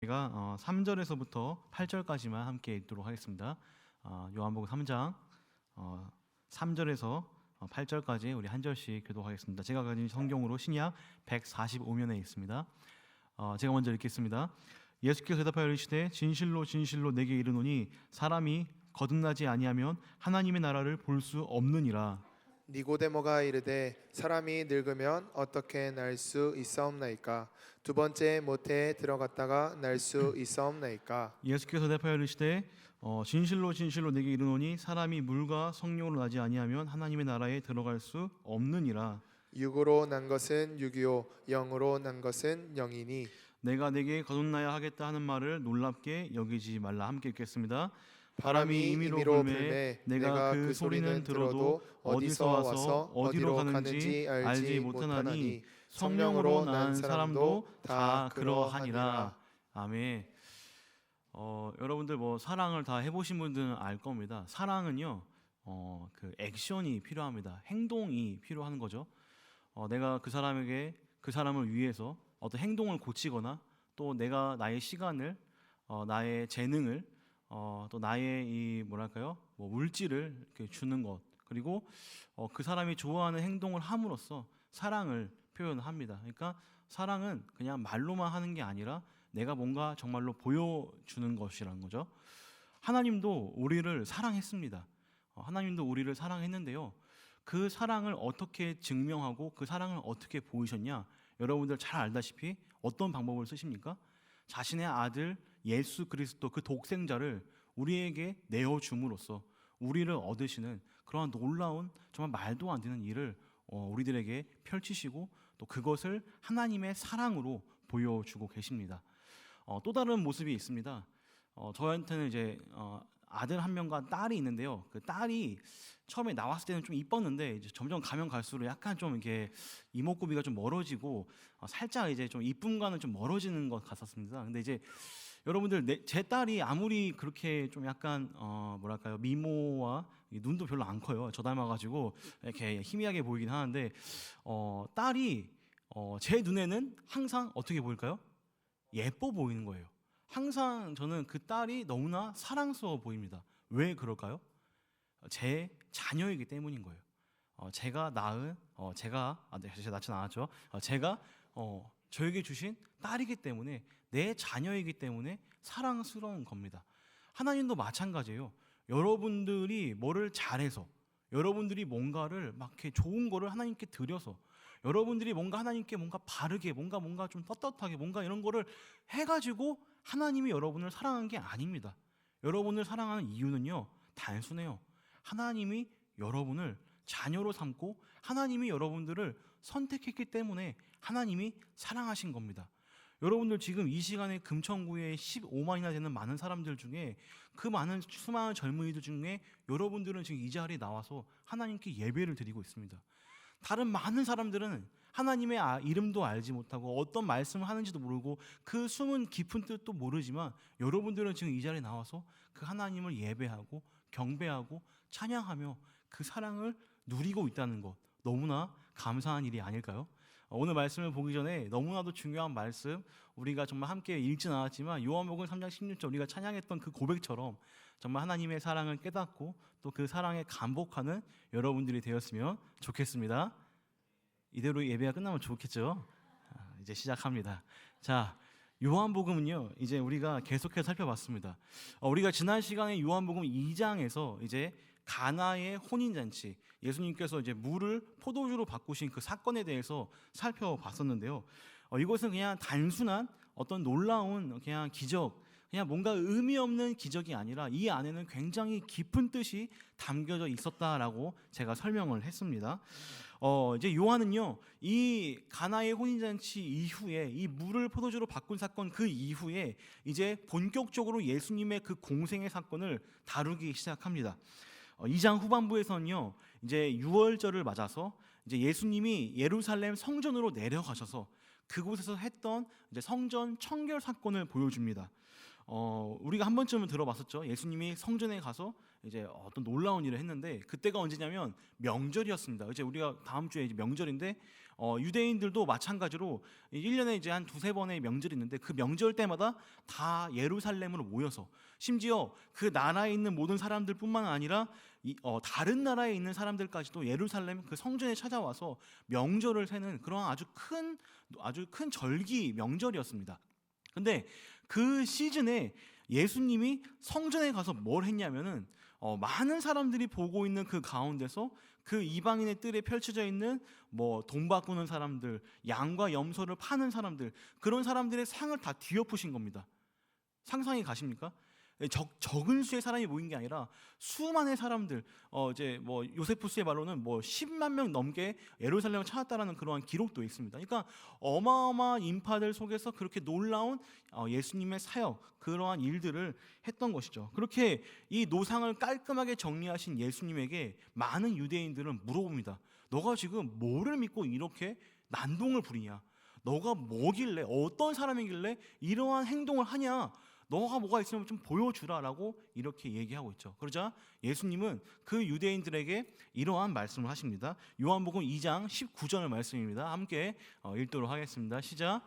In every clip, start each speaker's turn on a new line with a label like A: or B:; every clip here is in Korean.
A: 제가 3절에서부터 8절까지만 함께 읽도록 하겠습니다. 요한복음 3장 3절에서 8절까지 우리 한 절씩 교독하겠습니다. 제가 가진 성경으로 신약 145면에 있습니다. 제가 먼저 읽겠습니다. 예수께서 대답하여 이르시되 진실로 진실로 내게 이르노니 사람이 거듭나지 아니하면 하나님의 나라를 볼 수 없느니라.
B: 니고데모가 이르되 사람이 늙으면 어떻게 날 수 있사옵나이까? 두 번째 모태에 들어갔다가 날 수 있사옵나이까?
A: 예수께서 대답하여 이르시되 진실로 진실로 내게 이르노니 사람이 물과 성령으로 나지 아니하면 하나님의 나라에 들어갈 수 없느니라.
B: 육으로 난 것은 육이요 영으로 난 것은 영이니.
A: 내가 내게 거듭나야 하겠다 하는 말을 놀랍게 여기지 말라. 함께 읽겠습니다.
B: 바람이 임의로 불매 내가 그 소리는 들어도 어디서 와서 어디로 가는지 알지 못하나니 성령으로 난 사람도 다 그러하니라.
A: 아멘. 여러분들 사랑을 다 해보신 분들은 알 겁니다. 사랑은요, 그 액션이 필요합니다. 행동이 필요한 거죠. 내가 그 사람을 위해서 어떤 행동을 고치거나 또 내가 나의 시간을, 나의 재능을, 또 나의 이 물질을 이렇게 주는 것, 그리고 그 사람이 좋아하는 행동을 함으로써 사랑을 표현합니다. 그러니까 사랑은 그냥 말로만 하는 게 아니라 내가 뭔가 정말로 보여주는 것이라는 거죠. 하나님도 우리를 사랑했습니다. 하나님도 우리를 사랑했는데요. 그 사랑을 어떻게 증명하고 그 사랑을 어떻게 보이셨냐? 여러분들 잘 알다시피 어떤 방법을 쓰십니까? 자신의 아들 예수 그리스도 그 독생자를 우리에게 내어줌으로써 우리를 얻으시는 그러한 놀라운 정말 말도 안 되는 일을 우리들에게 펼치시고 또 그것을 하나님의 사랑으로 보여주고 계십니다. 또 다른 모습이 있습니다. 저한테는 이제 아들 한 명과 딸이 있는데요. 그 딸이 처음에 나왔을 때는 좀 이뻤는데 이제 점점 가면 갈수록 약간 좀 이렇게 이목구비가 좀 멀어지고 살짝 이제 좀 이쁨과는 좀 멀어지는 것 같았습니다. 근데 이제 여러분들 제 딸이 아무리 그렇게 좀 약간 미모와 눈도 별로 안 커요. 저 닮아가지고 이렇게 희미하게 보이긴 하는데 딸이 제 눈에는 항상 어떻게 보일까요? 예뻐 보이는 거예요. 항상 저는 그 딸이 너무나 사랑스러워 보입니다. 왜 그럴까요? 제 자녀이기 때문인 거예요. 제가 낳은 제가 낳진 않았죠. 제가 저에게 주신 딸이기 때문에 내 자녀이기 때문에 사랑스러운 겁니다. 하나님도 마찬가지예요. 여러분들이 뭐를 잘해서 여러분들이 뭔가를 막 이렇게 좋은 거를 하나님께 드려서 여러분들이 뭔가 하나님께 뭔가 바르게 뭔가 좀 떳떳하게 뭔가 이런 거를 해가지고 하나님이 여러분을 사랑한 게 아닙니다. 여러분을 사랑하는 이유는요 단순해요. 하나님이 여러분을 자녀로 삼고 하나님이 여러분들을 선택했기 때문에 하나님이 사랑하신 겁니다. 여러분들 지금 이 시간에 금천구에 15만이나 되는 많은 사람들 중에 그 많은 수많은 젊은이들 중에 여러분들은 지금 이 자리에 나와서 하나님께 예배를 드리고 있습니다. 다른 많은 사람들은 하나님의 이름도 알지 못하고 어떤 말씀을 하는지도 모르고 그 숨은 깊은 뜻도 모르지만 여러분들은 지금 이 자리에 나와서 그 하나님을 예배하고 경배하고 찬양하며 그 사랑을 누리고 있다는 것, 너무나 감사한 일이 아닐까요? 오늘 말씀을 보기 전에 너무나도 중요한 말씀, 우리가 정말 함께 읽진 않았지만 요한복음 3장 16절 우리가 찬양했던 그 고백처럼 정말 하나님의 사랑을 깨닫고 또 그 사랑에 감복하는 여러분들이 되었으면 좋겠습니다. 이대로 예배가 끝나면 좋겠죠? 이제 시작합니다. 자, 요한복음은요 이제 우리가 계속해서 살펴봤습니다. 우리가 지난 시간에 요한복음 2장에서 이제 가나의 혼인잔치, 예수님께서 이제 물을 포도주로 바꾸신 그 사건에 대해서 살펴봤었는데요. 이것은 그냥 단순한 어떤 놀라운 그냥 기적, 그냥 뭔가 의미 없는 기적이 아니라 이 안에는 굉장히 깊은 뜻이 담겨져 있었다라고 제가 설명을 했습니다. 이제 요한은요 이 가나의 혼인잔치 이후에 이 물을 포도주로 바꾼 사건 그 이후에 이제 본격적으로 예수님의 그 공생의 사건을 다루기 시작합니다. 2장 후반부에서는요 이제 유월절을 맞아서 이제 예수님이 예루살렘 성전으로 내려가셔서 그곳에서 했던 이제 성전 청결 사건을 보여줍니다. 우리가 한 번쯤은 들어봤었죠. 예수님이 성전에 가서 이제 어떤 놀라운 일을 했는데 그때가 언제냐면 명절이었습니다. 이제 우리가 다음 주에 이제 명절인데 유대인들도 마찬가지로 1년에 이제 한 두세 번의 명절이 있는데 그 명절 때마다 다 예루살렘으로 모여서 심지어 그 나라에 있는 모든 사람들뿐만 아니라 다른 나라에 있는 사람들까지도 예루살렘 그 성전에 찾아와서 명절을 세는 그런 아주 큰 절기 명절이었습니다. 근데 그 시즌에 예수님이 성전에 가서 뭘 했냐면은 많은 사람들이 보고 있는 그 가운데서 그 이방인의 뜰에 펼쳐져 있는 뭐 돈 바꾸는 사람들, 양과 염소를 파는 사람들, 그런 사람들의 상을 다 뒤엎으신 겁니다. 상상이 가십니까? 적은 수의 사람이 모인 게 아니라 수만의 사람들, 이제 뭐 요세푸스의 말로는 뭐 10만 명 넘게 예루살렘을 찾았다라는 그러한 기록도 있습니다. 그러니까 어마어마한 인파들 속에서 그렇게 놀라운 예수님의 사역, 그러한 일들을 했던 것이죠. 그렇게 이 노상을 깔끔하게 정리하신 예수님에게 많은 유대인들은 물어봅니다. 너가 지금 뭐를 믿고 이렇게 난동을 부리냐? 너가 뭐길래, 어떤 사람이길래 이러한 행동을 하냐? 너가 뭐가 있으면 좀 보여주라라고 이렇게 얘기하고 있죠. 그러자 예수님은 그 유대인들에게 이러한 말씀을 하십니다. 요한복음 2장 19절 말씀입니다. 함께 읽도록 하겠습니다. 시작.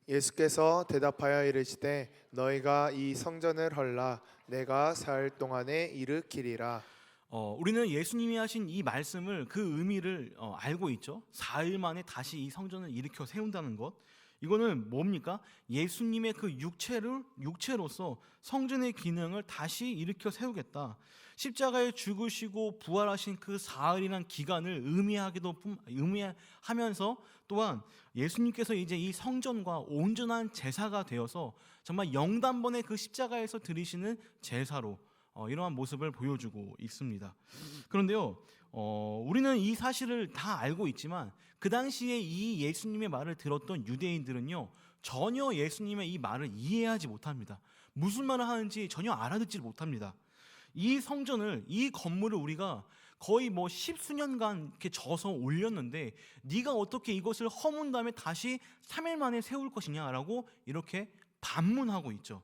B: 예수께서 대답하여 이르시되 너희가 이 성전을 헐라 내가 사흘 동안에 일으키리라.
A: 우리는 예수님이 하신 이 말씀을 그 의미를 알고 있죠. 4일 만에 다시 이 성전을 일으켜 세운다는 것. 이거는 뭡니까? 예수님의 그 육체로서 성전의 기능을 다시 일으켜 세우겠다. 십자가에 죽으시고 부활하신 그 사흘이라는 기간을 의미하면서 또한 예수님께서 이제 이 성전과 온전한 제사가 되어서 정말 영단번에 그 십자가에서 드리시는 제사로 이러한 모습을 보여주고 있습니다. 그런데요, 우리는 이 사실을 다 알고 있지만 그 당시에 이 예수님의 말을 들었던 유대인들은요, 전혀 예수님의 이 말을 이해하지 못합니다. 무슨 말을 하는지 전혀 알아듣지 못합니다. 이 성전을, 이 건물을 우리가 거의 뭐 10수년간 이렇게 져서 올렸는데 네가 어떻게 이것을 허문 다음에 다시 3일 만에 세울 것이냐라고 이렇게 반문하고 있죠.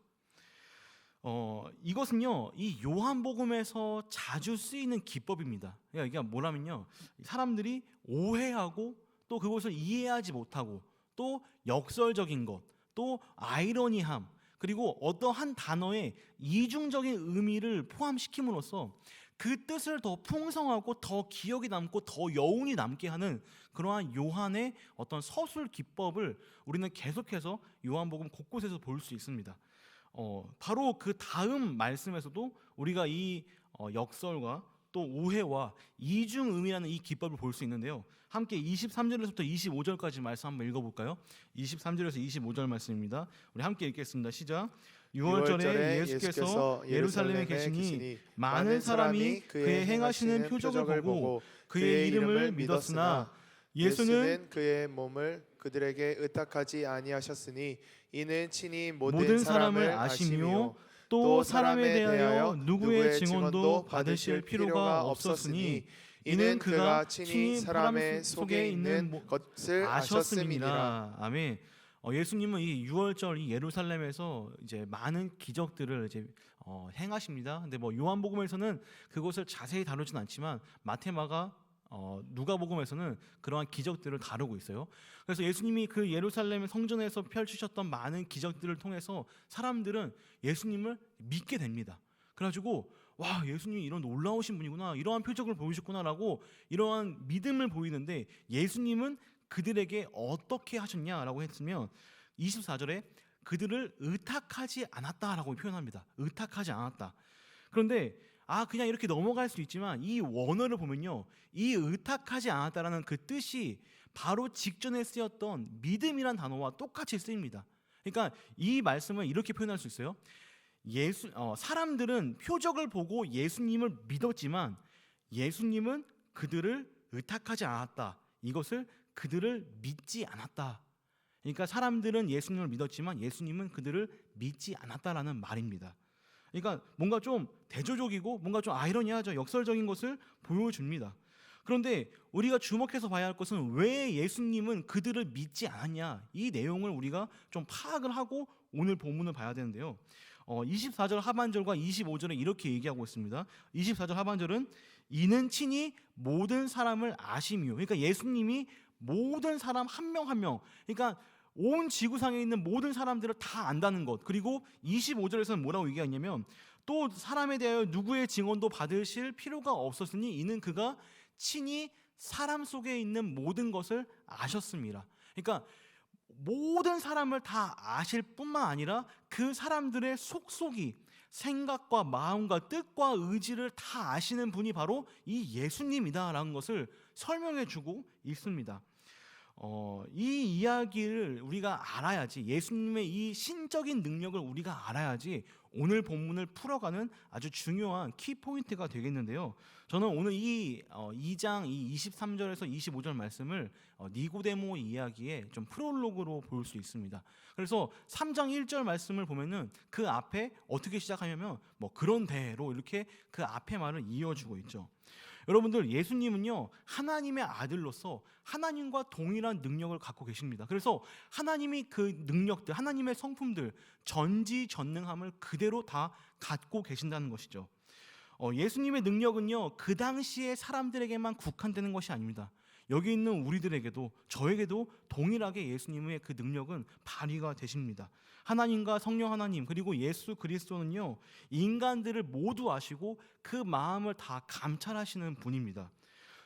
A: 이것은요, 이 요한복음에서 자주 쓰이는 기법입니다. 그러니까 이게 뭐라면요, 사람들이 오해하고 또 그것을 이해하지 못하고 또 역설적인 것, 또 아이러니함, 그리고 어떠한 단어에 이중적인 의미를 포함시킴으로써 그 뜻을 더 풍성하고 더 기억에 남고 더 여운이 남게 하는 그러한 요한의 어떤 서술 기법을 우리는 계속해서 요한복음 곳곳에서 볼 수 있습니다. 바로 그 다음 말씀에서도 우리가 이 역설과 또 오해와 이중 의미라는 이 기법을 볼 수 있는데요. 함께 23절에서부터 25절까지 말씀 한번 읽어볼까요? 23절에서 25절 말씀입니다. 우리 함께 읽겠습니다. 시작. 6월절에 예수께서 예루살렘에 계시니 많은 사람이 그의 행하시는 표적을 보고 그의 이름을 믿었으나 예수는
B: 그의 몸을 그들에게 의탁하지 아니하셨으니 이는 친히 모든 사람을 아시며
A: 또 사람에 대하여 누구의 증언도 받으실 필요가 없었으니 이는 그가 친히 사람 속에 있는 것을 아셨음이니라. 아멘. 예수님은 이 6월절 이 예루살렘에서 이제 많은 기적들을 이제 행하십니다. 근데 뭐 요한복음에서는 그것을 자세히 다루진 않지만 마태, 마가, 누가복음에서는 그러한 기적들을 다루고 있어요. 그래서 예수님이 그 예루살렘 성전에서 펼치셨던 많은 기적들을 통해서 사람들은 예수님을 믿게 됩니다. 그래가지고 와, 예수님이 이런 놀라우신 분이구나, 이러한 표적을 보이셨구나라고 이러한 믿음을 보이는데 예수님은 그들에게 어떻게 하셨냐라고 했으면 24절에 그들을 의탁하지 않았다라고 표현합니다. 의탁하지 않았다. 그런데 그냥 이렇게 넘어갈 수 있지만 이 원어를 보면요, 이 의탁하지 않았다라는 그 뜻이 바로 직전에 쓰였던 믿음이란 단어와 똑같이 쓰입니다. 그러니까 이 말씀을 이렇게 표현할 수 있어요. 사람들은 표적을 보고 예수님을 믿었지만 예수님은 그들을 의탁하지 않았다. 이것을 그들을 믿지 않았다. 그러니까 사람들은 예수님을 믿었지만 예수님은 그들을 믿지 않았다라는 말입니다. 그러니까 뭔가 좀 대조적이고 뭔가 좀 아이러니하죠. 역설적인 것을 보여줍니다. 그런데 우리가 주목해서 봐야 할 것은 왜 예수님은 그들을 믿지 않았냐, 이 내용을 우리가 좀 파악을 하고 오늘 본문을 봐야 되는데요. 24절 하반절과 25절에 이렇게 얘기하고 있습니다. 24절 하반절은 이는 친히 모든 사람을 아시며, 그러니까 예수님이 모든 사람 한 명 한 명, 그러니까 온 지구상에 있는 모든 사람들을 다 안다는 것. 그리고 25절에서는 뭐라고 얘기하냐면 또 사람에 대하여 누구의 증언도 받으실 필요가 없었으니 이는 그가 친히 사람 속에 있는 모든 것을 아셨습니다. 그러니까 모든 사람을 다 아실 뿐만 아니라 그 사람들의 속속이, 생각과 마음과 뜻과 의지를 다 아시는 분이 바로 이 예수님이다라는 것을 설명해 주고 있습니다. 이 이야기를 우리가 알아야지, 예수님의 이 신적인 능력을 우리가 알아야지 오늘 본문을 풀어가는 아주 중요한 키포인트가 되겠는데요. 저는 오늘 이 2장 이 23절에서 25절 말씀을 니고데모 이야기의 좀 프롤로그로 볼 수 있습니다. 그래서 3장 1절 말씀을 보면은 그 앞에 어떻게 시작하냐면 뭐 그런데로 이렇게 그 앞에 말을 이어주고 있죠. 여러분들, 예수님은요 하나님의 아들로서 하나님과 동일한 능력을 갖고 계십니다. 그래서 하나님이 그 능력들, 하나님의 성품들, 전지전능함을 그대로 다 갖고 계신다는 것이죠. 예수님의 능력은요 그 당시의 사람들에게만 국한되는 것이 아닙니다. 여기 있는 우리들에게도, 저에게도 동일하게 예수님의 그 능력은 발휘가 되십니다. 하나님과 성령 하나님, 그리고 예수 그리스도는요 인간들을 모두 아시고 그 마음을 다 감찰하시는 분입니다.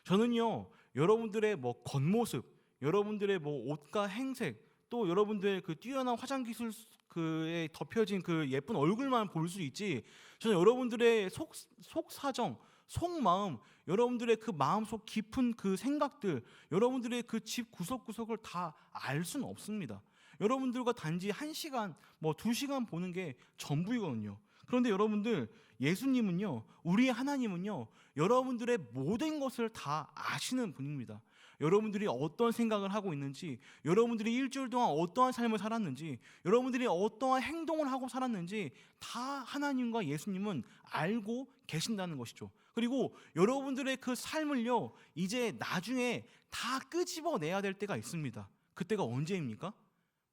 A: 저는요 여러분들의 뭐 겉모습, 여러분들의 뭐 옷과 행색, 또 여러분들의 그 뛰어난 화장 기술 그에 덮여진 그 예쁜 얼굴만 볼 수 있지, 저는 여러분들의 속 사정, 속마음, 여러분들의 그 마음속 깊은 그 생각들, 여러분들의 그 집 구석구석을 다 알 수는 없습니다. 여러분들과 단지 1시간, 뭐 2시간 보는 게 전부이거든요. 그런데 여러분들, 예수님은요, 우리 하나님은요, 여러분들의 모든 것을 다 아시는 분입니다. 여러분들이 어떤 생각을 하고 있는지, 여러분들이 일주일 동안 어떠한 삶을 살았는지, 여러분들이 어떠한 행동을 하고 살았는지 다 하나님과 예수님은 알고 계신다는 것이죠. 그리고 여러분들의 그 삶을요 이제 나중에 다 끄집어내야 될 때가 있습니다. 그때가 언제입니까?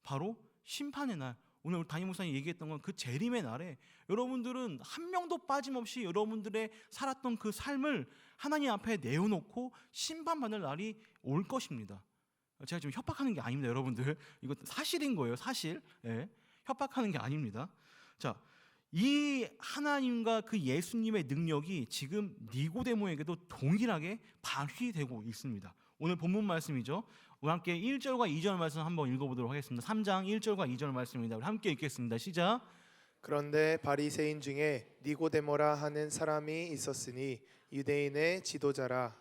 A: 바로 심판의 날. 오늘 담임 목사님 얘기했던 건 그 재림의 날에 여러분들은 한 명도 빠짐없이 여러분들의 살았던 그 삶을 하나님 앞에 내어놓고 심판받을 날이 올 것입니다. 제가 지금 협박하는 게 아닙니다, 여러분들. 이거 사실인 거예요, 사실. 예, 협박하는 게 아닙니다. 자, 이 하나님과 그 예수님의 능력이 지금 니고데모에게도 동일하게 발휘되고 있습니다. 오늘 본문 말씀이죠. 우리 함께 1절과 2절 말씀 한번 읽어보도록 하겠습니다. 3장 1절과 2절 말씀입니다. 우리 함께 읽겠습니다. 시작.
B: 그런데 바리새인 중에 니고데모라 하는 사람이 있었으니 유대인의 지도자라.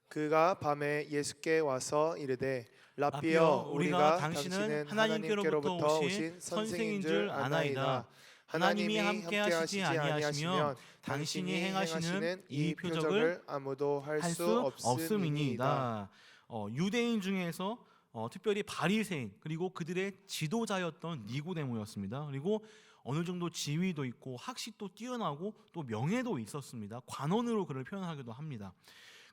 B: 그가 밤에 예수께 와서 이르되 라삐여, 우리가 당신은 하나님께로부터 오신 선생인 줄 아나이다. 하나님이 함께 하시지 아니하시면 당신이 행하시는 이 표적을 아무도 할 수 없음이니이다.
A: 유대인 중에서 특별히 바리새인, 그리고 그들의 지도자였던 니고데모였습니다. 그리고 어느 정도 지위도 있고 학식도 뛰어나고 또 명예도 있었습니다. 관원으로 그를 표현하기도 합니다.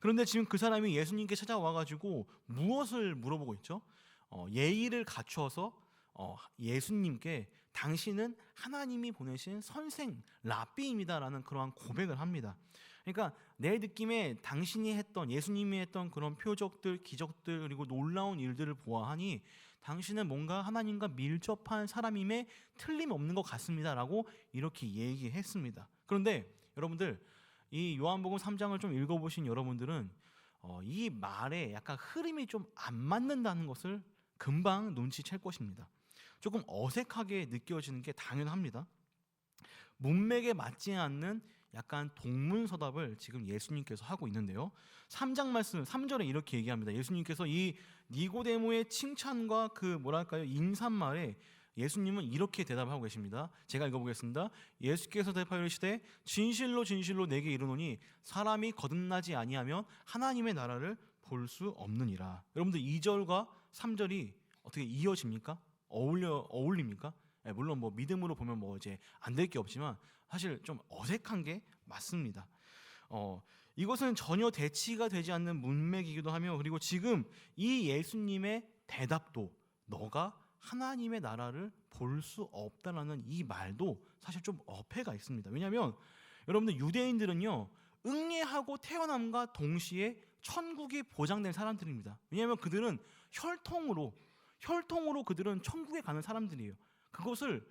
A: 그런데 지금 그 사람이 예수님께 찾아와가지고 무엇을 물어보고 있죠? 예의를 갖추어서 예수님께 당신은 하나님이 보내신 선생 라삐입니다라는 그러한 고백을 합니다. 그러니까 내 느낌에 당신이 했던, 예수님이 했던 그런 표적들, 기적들, 그리고 놀라운 일들을 보아하니 당신은 뭔가 하나님과 밀접한 사람임에 틀림없는 것 같습니다라고 이렇게 얘기했습니다. 그런데 여러분들, 이 요한복음 3장을 좀 읽어보신 여러분들은 이 말에 약간 흐름이 좀 안 맞는다는 것을 금방 눈치챌 것입니다. 조금 어색하게 느껴지는 게 당연합니다. 문맥에 맞지 않는 약간 동문서답을 지금 예수님께서 하고 있는데요. 3장 말씀 3절에 이렇게 얘기합니다. 예수님께서 이 니고데모의 칭찬과 그 뭐랄까요, 인사말에 예수님은 이렇게 대답하고 계십니다. 제가 읽어보겠습니다. 예수께서 대답하여 이르시되 진실로 진실로 내게 이르노니 사람이 거듭나지 아니하면 하나님의 나라를 볼 수 없느니라. 여러분들 2절과 3절이 어떻게 이어집니까? 어울립니까? 물론 뭐 믿음으로 보면 뭐 이제 안 될 게 없지만 사실 좀 어색한 게 맞습니다. 이것은 전혀 대치가 되지 않는 문맥이기도 하며, 그리고 지금 이 예수님의 대답도 너가 하나님의 나라를 볼 수 없다라는 이 말도 사실 좀 어폐가 있습니다. 왜냐하면 여러분들 유대인들은요 응예하고 태어남과 동시에 천국이 보장된 사람들입니다. 왜냐하면 그들은 혈통으로 그들은 천국에 가는 사람들이에요. 그것을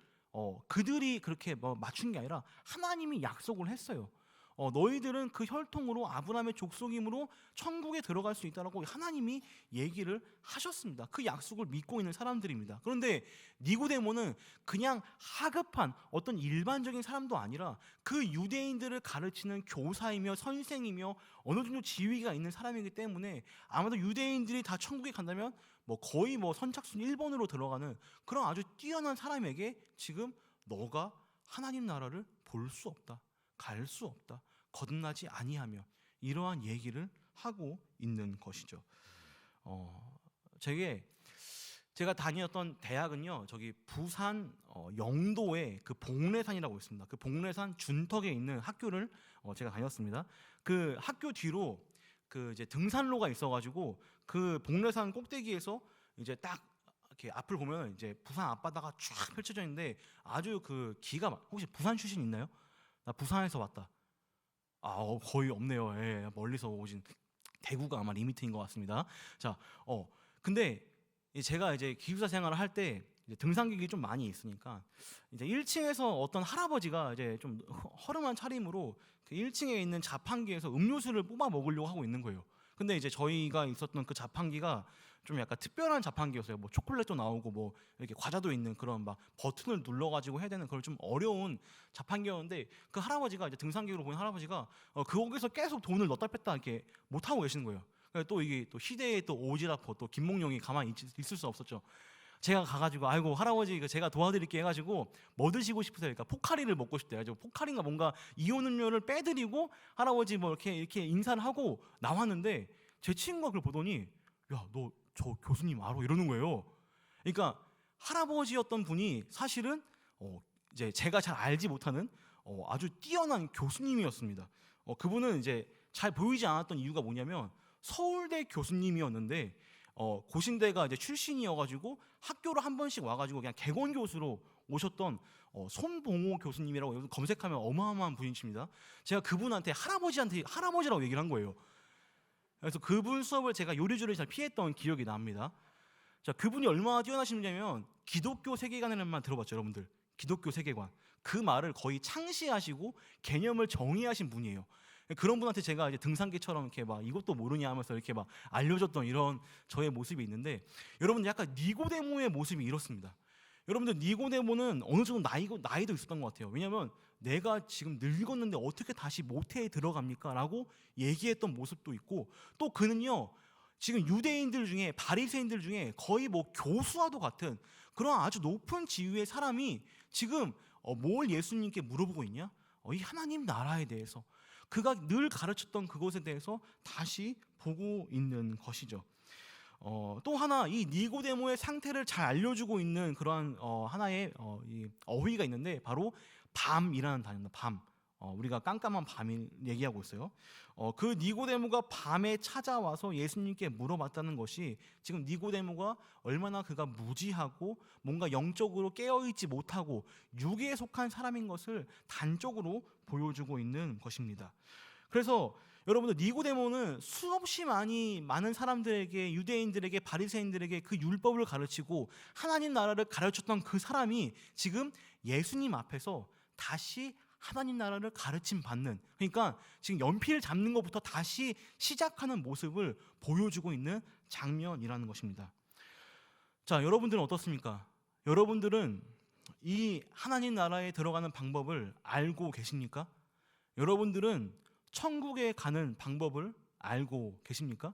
A: 그들이 그렇게 뭐 맞춘 게 아니라 하나님이 약속을 했어요. 너희들은 그 혈통으로 아브라함의 족속이므로 천국에 들어갈 수 있다라고 하나님이 얘기를 하셨습니다. 그 약속을 믿고 있는 사람들입니다. 그런데 니고데모는 그냥 하급한 어떤 일반적인 사람도 아니라 그 유대인들을 가르치는 교사이며 선생이며 어느 정도 지위가 있는 사람이기 때문에 아마도 유대인들이 다 천국에 간다면 뭐 거의 뭐 선착순 1번으로 들어가는 그런 아주 뛰어난 사람에게 지금 너가 하나님 나라를 볼 수 없다, 갈 수 없다, 거듭나지 아니하며 이러한 얘기를 하고 있는 것이죠. 제가 다녔던 대학은요, 저기 부산 영도에 그 복례산이라고 있습니다. 그 복례산 준턱에 있는 학교를 제가 다녔습니다. 그 학교 뒤로 그 이제 등산로가 있어가지고 그 복례산 꼭대기에서 이제 딱 이렇게 앞을 보면 이제 부산 앞바다가 쫙 펼쳐져 있는데 아주 그 혹시 부산 출신 있나요? 나 부산에서 왔다. 거의 없네요. 예, 멀리서 오신 대구가 아마 리미트인 것 같습니다. 자, 근데 제가 이제 기숙사 생활을 할 때 등산객이 좀 많이 있으니까 이제 1층에서 어떤 할아버지가 이제 좀 허름한 차림으로 그 1층에 있는 자판기에서 음료수를 뽑아 먹으려고 하고 있는 거예요. 근데 이제 저희가 있었던 그 자판기가 좀 약간 특별한 자판기였어요. 뭐 초콜릿도 나오고 뭐 이렇게 과자도 있는 그런 막 버튼을 눌러가지고 해야 되는 그런 좀 어려운 자판기였는데 그 할아버지가 이제 등산객으로 보인 할아버지가 거기서 계속 돈을 넣었다 뺐다 이렇게 못 하고 계시는 거예요. 또 이게 또 시대의 또 오지라퍼 또 김몽룡이 가만히 있을 수 없었죠. 제가 가가지고 아이고 할아버지 제가 도와드릴게 해가지고 뭐 드시고 싶으세요? 그러니까 포카리를 먹고 싶대요. 그래서 포카리인가 뭔가 이온 음료를 빼드리고 할아버지 뭐 이렇게 인사를 하고 나왔는데 제 친구가 그걸 보더니 야, 너 저 교수님 알아? 이러는 거예요. 그러니까 할아버지였던 분이 사실은 이제 제가 잘 알지 못하는 아주 뛰어난 교수님이었습니다. 그분은 이제 잘 보이지 않았던 이유가 뭐냐면 서울대 교수님이었는데 고신대가 이제 출신이어가지고 학교를 한 번씩 와가지고 그냥 객원 교수로 오셨던 손봉호 교수님이라고 검색하면 어마어마한 분이십니다. 제가 그분한테 할아버지라고 얘기를 한 거예요. 그래서 그분 수업을 제가 요리조리 잘 피했던 기억이 납니다. 자, 그분이 얼마나 뛰어나시냐면 기독교 세계관이라는 말 들어봤죠, 여러분들? 기독교 세계관. 그 말을 거의 창시하시고 개념을 정의하신 분이에요. 그런 분한테 제가 이제 등산기처럼 이렇게 막 이것도 모르냐 하면서 이렇게 막 알려줬던 이런 저의 모습이 있는데 여러분 약간 니고데모의 모습이 이렇습니다. 여러분들 니고데모는 어느 정도 나이도 있었던 것 같아요. 왜냐하면 내가 지금 늙었는데 어떻게 다시 모태에 들어갑니까? 라고 얘기했던 모습도 있고 또 그는요 지금 유대인들 중에 바리새인들 중에 거의 뭐 교수와도 같은 그런 아주 높은 지위의 사람이 지금 뭘 예수님께 물어보고 있냐? 이 하나님 나라에 대해서 그가 늘 가르쳤던 그것에 대해서 다시 보고 있는 것이죠. 또 하나 이 니고데모의 상태를 잘 알려주고 있는 그러한 하나의 이 어휘가 있는데 바로 밤이라는 단어입니다. 밤. 우리가 깜깜한 밤을 얘기하고 있어요. 그 니고데모가 밤에 찾아와서 예수님께 물어봤다는 것이 지금 니고데모가 얼마나 그가 무지하고 뭔가 영적으로 깨어있지 못하고 육에 속한 사람인 것을 단적으로 보여주고 있는 것입니다. 그래서 여러분들 니고데모는 수없이 많은 사람들에게 유대인들에게 바리새인들에게 그 율법을 가르치고 하나님 나라를 가르쳤던 그 사람이 지금 예수님 앞에서 다시 하나님 나라를 가르침 받는 그러니까 지금 연필 잡는 것부터 다시 시작하는 모습을 보여주고 있는 장면이라는 것입니다. 자, 여러분들은 어떻습니까? 여러분들은 이 하나님 나라에 들어가는 방법을 알고 계십니까? 여러분들은 천국에 가는 방법을 알고 계십니까?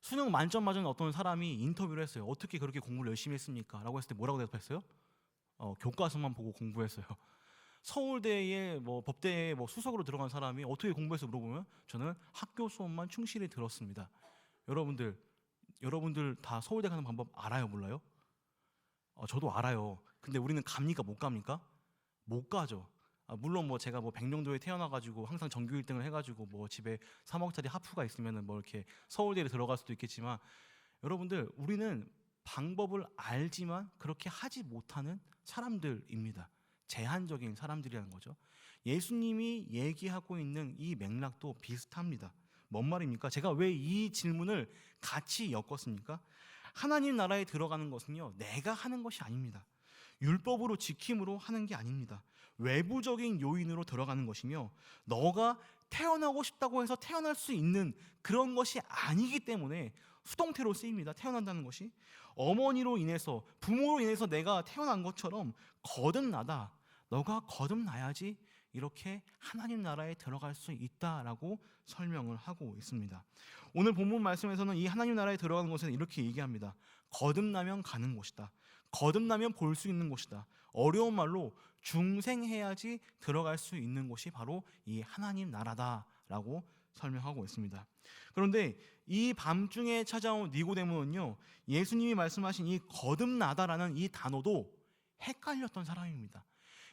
A: 수능 만점 맞은 어떤 사람이 인터뷰를 했어요. 어떻게 그렇게 공부를 열심히 했습니까? 라고 했을 때 뭐라고 대답했어요? 교과서만 보고 공부했어요. 서울대에 뭐 법대에 뭐 수석으로 들어간 사람이 어떻게 공부해서 물어보면 저는 학교 수업만 충실히 들었습니다. 여러분들 다 서울대 가는 방법 알아요, 몰라요? 저도 알아요. 근데 우리는 갑니까, 못 갑니까? 못 가죠. 물론 뭐 제가 뭐 백령도에 태어나가지고 항상 전교 1등을 해가지고 뭐 집에 3억짜리 하프가 있으면은 뭐 이렇게 서울대를 들어갈 수도 있겠지만 여러분들 우리는 방법을 알지만 그렇게 하지 못하는 사람들입니다. 제한적인 사람들이라는 거죠. 예수님이 얘기하고 있는 이 맥락도 비슷합니다. 뭔 말입니까? 제가 왜 이 질문을 같이 엮었습니까? 하나님 나라에 들어가는 것은요, 내가 하는 것이 아닙니다. 율법으로 지킴으로 하는 게 아닙니다. 외부적인 요인으로 들어가는 것이며, 너가 태어나고 싶다고 해서 태어날 수 있는 그런 것이 아니기 때문에 수동태로 쓰입니다. 태어난다는 것이 어머니로 인해서, 부모로 인해서 내가 태어난 것처럼 거듭나다, 너가 거듭나야지 이렇게 하나님 나라에 들어갈 수 있다라고 설명을 하고 있습니다. 오늘 본문 말씀에서는 이 하나님 나라에 들어가는 것은 이렇게 얘기합니다. 거듭나면 가는 곳이다. 거듭나면 볼 수 있는 곳이다. 어려운 말로 중생해야지 들어갈 수 있는 곳이 바로 이 하나님 나라다라고 설명하고 있습니다. 그런데 이 밤중에 찾아온 니고데모는요, 예수님이 말씀하신 이 거듭나다라는 이 단어도 헷갈렸던 사람입니다.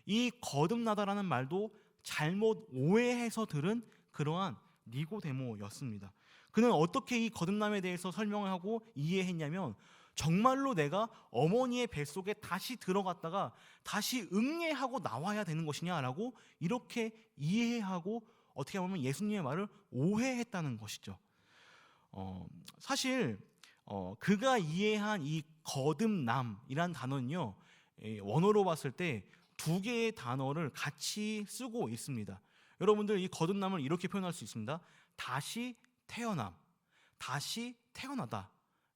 A: 이 거듭나다라는 말도 잘못 오해해서 들은 그러한 니고데모였습니다. 그는 어떻게 이 거듭남에 대해서 설명을 하고 이해했냐면, 정말로 내가 어머니의 뱃속에 다시 들어갔다가 다시 응애하고 나와야 되는 것이냐라고 이렇게 이해하고 어떻게 보면 예수님의 말을 오해했다는 것이죠. 사실 그가 이해한 이 거듭남이란 단어는요, 원어로 봤을 때 두 개의 단어를 같이 쓰고 있습니다. 여러분들 이 거듭남을 이렇게 표현할 수 있습니다. 다시 태어남, 다시 태어나다,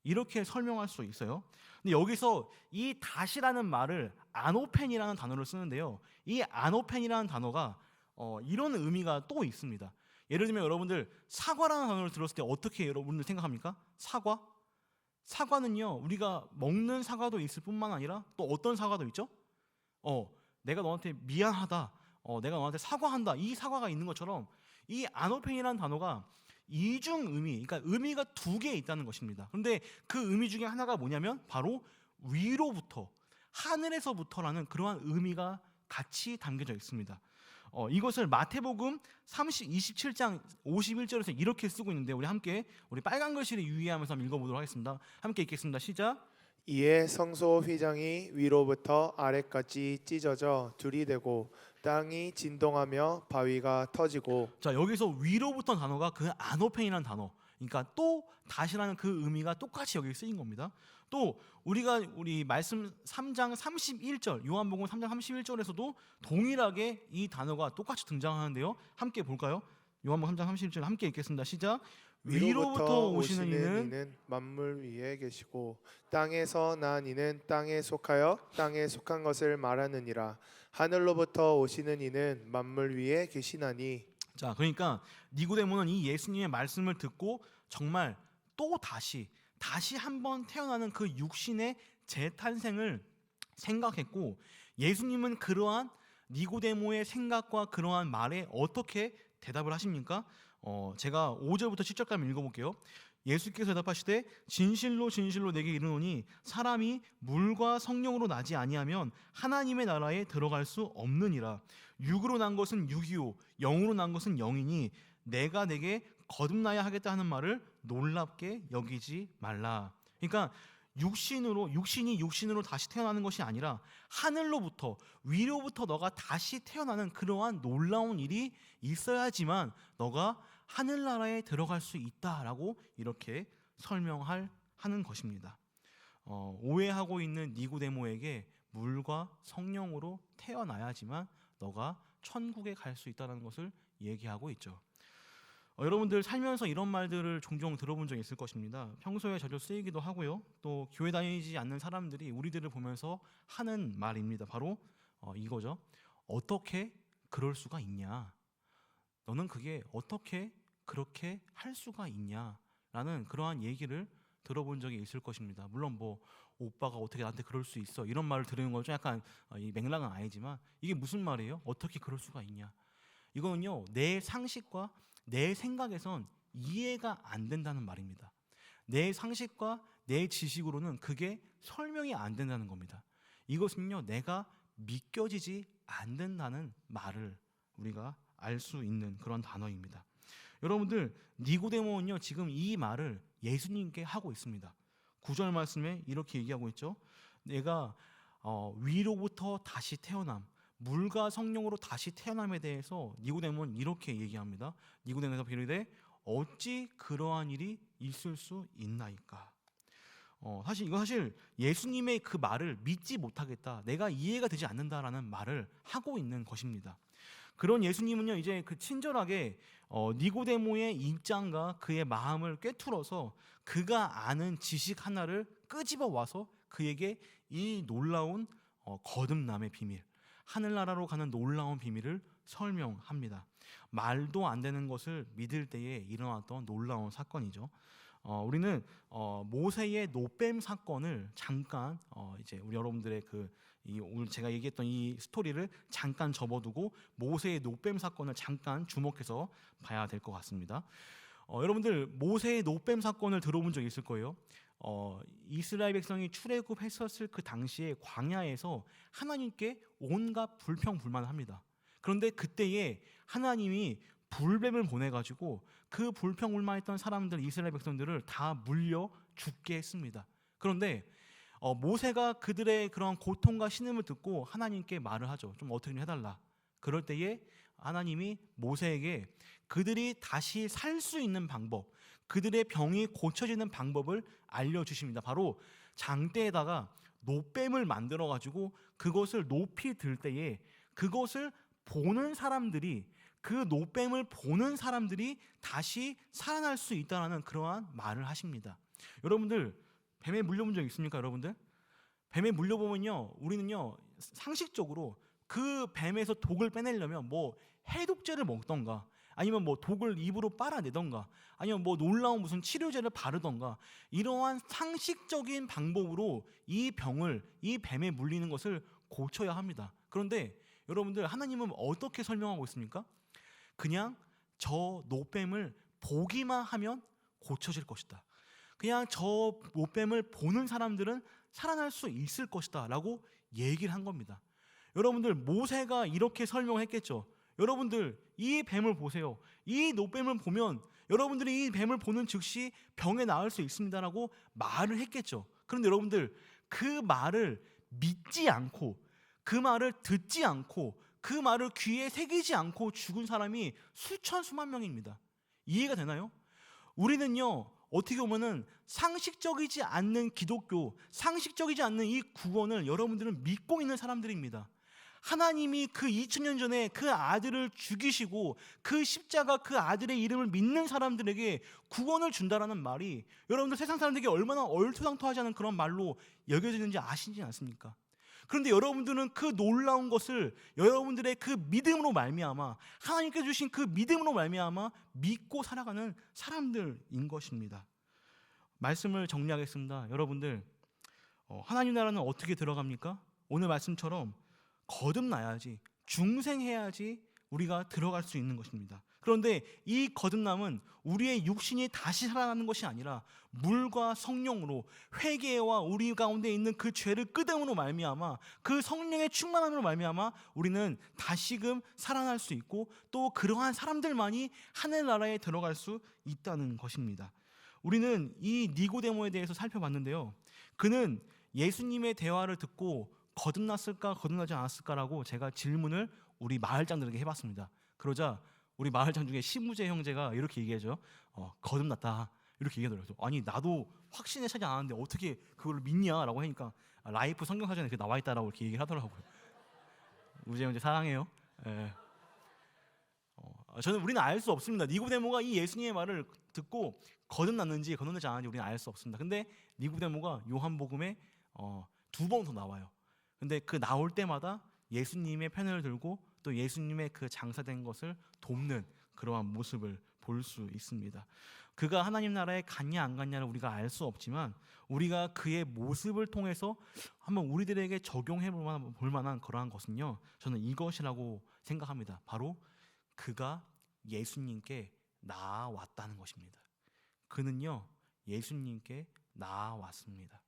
A: 이렇게 설명할 수 있어요. 근데 여기서 이 다시라는 말을 아노펜이라는 단어를 쓰는데요, 이 아노펜이라는 단어가 이런 의미가 또 있습니다. 예를 들면 여러분들 사과라는 단어를 들었을 때 어떻게 여러분들 생각합니까? 사과? 사과는요, 우리가 먹는 사과도 있을 뿐만 아니라 또 어떤 사과도 있죠? 내가 너한테 미안하다, 내가 너한테 사과한다, 이 사과가 있는 것처럼 이 아노펜이라는 단어가 이중 의미, 그러니까 의미가 두 개 있다는 것입니다. 그런데 그 의미 중에 하나가 뭐냐면 바로 위로부터, 하늘에서부터라는 그러한 의미가 같이 담겨져 있습니다. 이것을 마태복음 27장 51절에서 이렇게 쓰고 있는데, 우리 빨간 글씨를 유의하면서 한번 읽어보도록 하겠습니다. 함께 읽겠습니다. 시작.
B: 이에 성소 휘장이 위로부터 아래까지 찢어져 들이대고 땅이 진동하며 바위가 터지고.
A: 자, 여기서 위로부터 단어가 그 아노펜이라는 단어, 그러니까 또 다시라는 그 의미가 똑같이 여기 쓰인 겁니다. 또 우리 말씀 3장 31절, 요한복음 3장 31절에서도 동일하게 이 단어가 똑같이 등장하는데요. 함께 볼까요? 요한복음 3장 31절 함께 읽겠습니다. 시작. 위로부터 오시는 이는
B: 만물 위에 계시고 땅에서 난 이는 땅에 속하여 땅에 속한 것을 말하느니라. 하늘로부터 오시는 이는 만물 위에 계시나니.
A: 자, 그러니까 니고데모는 이 예수님의 말씀을 듣고 정말 또 다시 한번 태어나는 그 육신의 재탄생을 생각했고, 예수님은 그러한 니고데모의 생각과 그러한 말에 어떻게 대답을 하십니까? 제가 5절부터 10절까지 읽어볼게요. 예수께서 대답하시되 진실로 진실로 내게 이르노니 사람이 물과 성령으로 나지 아니하면 하나님의 나라에 들어갈 수 없느니라. 육으로 난 것은 육이요 영으로 난 것은 영이니 내가 내게 거듭나야 하겠다 하는 말을 놀랍게 여기지 말라. 그러니까 육신이 육신으로 다시 태어나는 것이 아니라 하늘로부터, 위로부터 너가 다시 태어나는 그러한 놀라운 일이 있어야지만 너가 하늘나라에 들어갈 수 있다라고 이렇게 하는 것입니다. 오해하고 있는 니고데모에게 물과 성령으로 태어나야지만 너가 천국에 갈 수 있다는 것을 얘기하고 있죠. 여러분들 살면서 이런 말들을 종종 들어본 적이 있을 것입니다. 평소에 자주 쓰이기도 하고요. 또 교회 다니지 않는 사람들이 우리들을 보면서 하는 말입니다. 바로 이거죠. 어떻게 그럴 수가 있냐? 너는 그게 어떻게 그렇게 할 수가 있냐라는 그러한 얘기를 들어본 적이 있을 것입니다. 물론 오빠가 어떻게 나한테 그럴 수 있어, 이런 말을 들으는 건 좀 약간 이 맥락은 아니지만, 이게 무슨 말이에요? 어떻게 그럴 수가 있냐? 이거는요, 내 상식과 내 생각에선 이해가 안 된다는 말입니다. 내 상식과 내 지식으로는 그게 설명이 안 된다는 겁니다. 이것은요, 내가 믿겨지지 않는다는 말을 우리가 알 수 있는 그런 단어입니다. 여러분들, 니고데모는요, 지금 이 말을 예수님께 하고 있습니다. 9절 말씀에 이렇게 얘기하고 있죠. 내가 위로부터 다시 태어남, 물과 성령으로 다시 태어남에 대해서 니고데모는 이렇게 얘기합니다. 니고데모에서 비로되 어찌 그러한 일이 있을 수 있나이까. 사실 예수님의 그 말을 믿지 못하겠다, 내가 이해가 되지 않는다라는 말을 하고 있는 것입니다. 그런 예수님은요, 이제 그 친절하게 니고데모의 입장과 그의 마음을 꿰뚫어서 그가 아는 지식 하나를 끄집어 와서 그에게 이 놀라운 거듭남의 비밀, 하늘나라로 가는 놀라운 비밀을 설명합니다. 말도 안 되는 것을 믿을 때에 일어났던 놀라운 사건이죠. 우리는 모세의 노뱀 사건을 잠깐 이제 우리 여러분들의 오늘 제가 얘기했던 이 스토리를 잠깐 접어두고 모세의 노뱀 사건을 잠깐 주목해서 봐야 될 것 같습니다. 여러분들 모세의 노뱀 사건을 들어본 적 있을 거예요. 이스라엘 백성이 출애굽했었을 그 당시에 광야에서 하나님께 온갖 불평불만을 합니다. 그런데 그때에 하나님이 불뱀을 보내가지고 그 불평불만했던 사람들, 이스라엘 백성들을 다 물려 죽게 했습니다. 그런데 모세가 그들의 그런 고통과 신음을 듣고 하나님께 말을 하죠. 좀 어떻게 좀 해달라. 그럴 때에 하나님이 모세에게 그들이 다시 살 수 있는 방법, 그들의 병이 고쳐지는 방법을 알려주십니다. 바로 장대에다가 노뱀을 만들어가지고 그것을 높이 들 때에 그것을 보는 사람들이, 그 노뱀을 보는 사람들이 다시 살아날 수 있다는 그러한 말을 하십니다. 여러분들 뱀에 물려본 적 있습니까? 여러분들 뱀에 물려보면요, 우리는요 상식적으로 그 뱀에서 독을 빼내려면 뭐 해독제를 먹던가, 아니면 뭐 독을 입으로 빨아내던가, 아니면 뭐 놀라운 무슨 치료제를 바르던가, 이러한 상식적인 방법으로 이 병을, 이 뱀에 물리는 것을 고쳐야 합니다. 그런데 여러분들 하나님은 어떻게 설명하고 있습니까? 그냥 저 노뱀을 보기만 하면 고쳐질 것이다. 그냥 저 노뱀을 보는 사람들은 살아날 수 있을 것이다 라고 얘기를 한 겁니다. 여러분들 모세가 이렇게 설명했겠죠. 여러분들 이 뱀을 보세요. 이 노뱀을 보면 여러분들이 이 뱀을 보는 즉시 병에 나을 수 있습니다라고 말을 했겠죠. 그런데 여러분들 그 말을 믿지 않고, 그 말을 듣지 않고, 그 말을 귀에 새기지 않고 죽은 사람이 수천 수만 명입니다. 이해가 되나요? 우리는요 어떻게 보면은 상식적이지 않는 기독교, 상식적이지 않는 이 구원을 여러분들은 믿고 있는 사람들입니다. 하나님이 그 2000년 전에 그 아들을 죽이시고 그 십자가, 그 아들의 이름을 믿는 사람들에게 구원을 준다라는 말이 여러분들 세상 사람들에게 얼마나 얼토당토하지 않은 그런 말로 여겨지는지 아시지 않습니까? 그런데 여러분들은 그 놀라운 것을 여러분들의 그 믿음으로 말미암아, 하나님께서 주신 그 믿음으로 말미암아 믿고 살아가는 사람들인 것입니다. 말씀을 정리하겠습니다. 여러분들 하나님 나라는 어떻게 들어갑니까? 오늘 말씀처럼 거듭나야지, 중생해야지 우리가 들어갈 수 있는 것입니다. 그런데 이 거듭남은 우리의 육신이 다시 살아나는 것이 아니라 물과 성령으로, 회개와 우리 가운데 있는 그 죄를 끄듬으로 말미암아, 그 성령의 충만함으로 말미암아 우리는 다시금 살아날 수 있고, 또 그러한 사람들만이 하늘나라에 들어갈 수 있다는 것입니다. 우리는 이 니고데모에 대해서 살펴봤는데요, 그는 예수님의 대화를 듣고 거듭났을까 거듭나지 않았을까라고 제가 질문을 우리 마을장들에게 해봤습니다. 그러자 우리 마을장 중에 심우재 형제가 이렇게 얘기하죠. 거듭났다 이렇게 얘기하더라고요. 아니 나도 확신에 차지 않았는데 어떻게 그걸 믿냐라고 하니까 라이프 성경사전에 그게 나와 있다라고 이렇게 얘기를 하더라고요. 우재 형제 사랑해요. 예. 우리는 알 수 없습니다. 니고데모가 이 예수님의 말을 듣고 거듭났는지 거듭나지 않았는지 우리는 알 수 없습니다. 근데 니고데모가 요한복음에 2번 더 나와요. 근데 그 나올 때마다 예수님의 편을 들고 또 예수님의 그 장사된 것을 돕는 그러한 모습을 볼 수 있습니다. 그가 하나님 나라에 갔냐 안 갔냐를 우리가 알 수 없지만 우리가 그의 모습을 통해서 한번 우리들에게 적용해 볼 만한 그러한 것은요, 저는 이것이라고 생각합니다. 바로 그가 예수님께 나아왔다는 것입니다. 그는요 예수님께 나아왔습니다.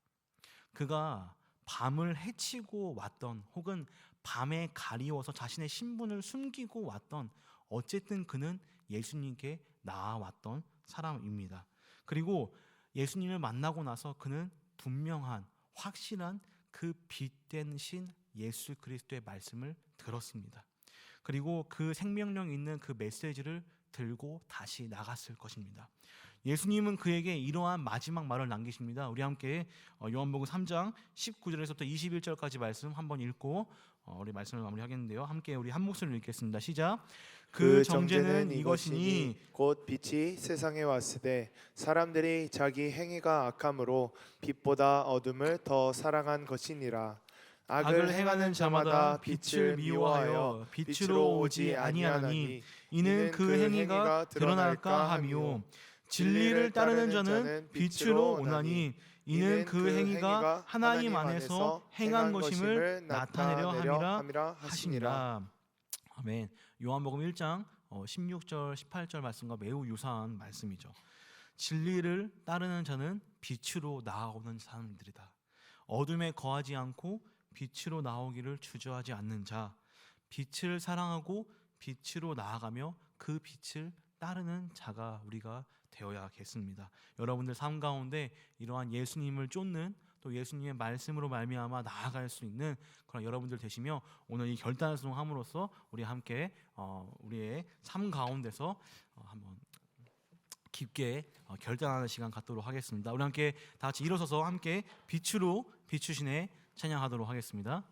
A: 그가 밤을 헤치고 왔던, 혹은 밤에 가리워서 자신의 신분을 숨기고 왔던, 어쨌든 그는 예수님께 나아왔던 사람입니다. 그리고 예수님을 만나고 나서 그는 분명한, 확실한 그 빛된 신 예수 그리스도의 말씀을 들었습니다. 그리고 그 생명력 있는 그 메시지를 들고 다시 나갔을 것입니다. 예수님은 그에게 이러한 마지막 말을 남기십니다. 우리 함께 요한복음 3장 19절에서부터 21절까지 말씀 한번 읽고 우리 말씀을 마무리하겠는데요. 함께 우리 한 목소리로 읽겠습니다. 시작. 그 정죄는 이것이니
B: 곧 빛이 세상에 왔으되 사람들이 자기 행위가 악함으로 빛보다 어둠을 더 사랑한 것이니라.
A: 악을 행하는 자마다 빛을 미워하여 빛으로 오지 아니하나니 이는 그 행위가 드러날까 함이요 진리를 따르는 자는 빛으로 오나니 이는 그 행위가 하나님 안에서 행한 것임을 나타내려 함이라 하시니라. 아멘. 요한복음 1장 16절 18절 말씀과 매우 유사한 말씀이죠. 진리를 따르는 자는 빛으로 나아오는 사람들이다. 어둠에 거하지 않고 빛으로 나오기를 주저하지 않는 자, 빛을 사랑하고 빛으로 나아가며 그 빛을 따르는 자가 우리가 되어야겠습니다. 여러분들 삶 가운데 이러한 예수님을 쫓는 또 예수님의 말씀으로 말미암아 나아갈 수 있는 그런 여러분들 되시며 오늘 이 결단을 수행함으로써 우리 함께 우리의 삶 가운데서 한번 깊게 결단하는 시간 갖도록 하겠습니다. 우리 함께 다 같이 일어서서 함께 빛으로 비추시네 찬양하도록 하겠습니다.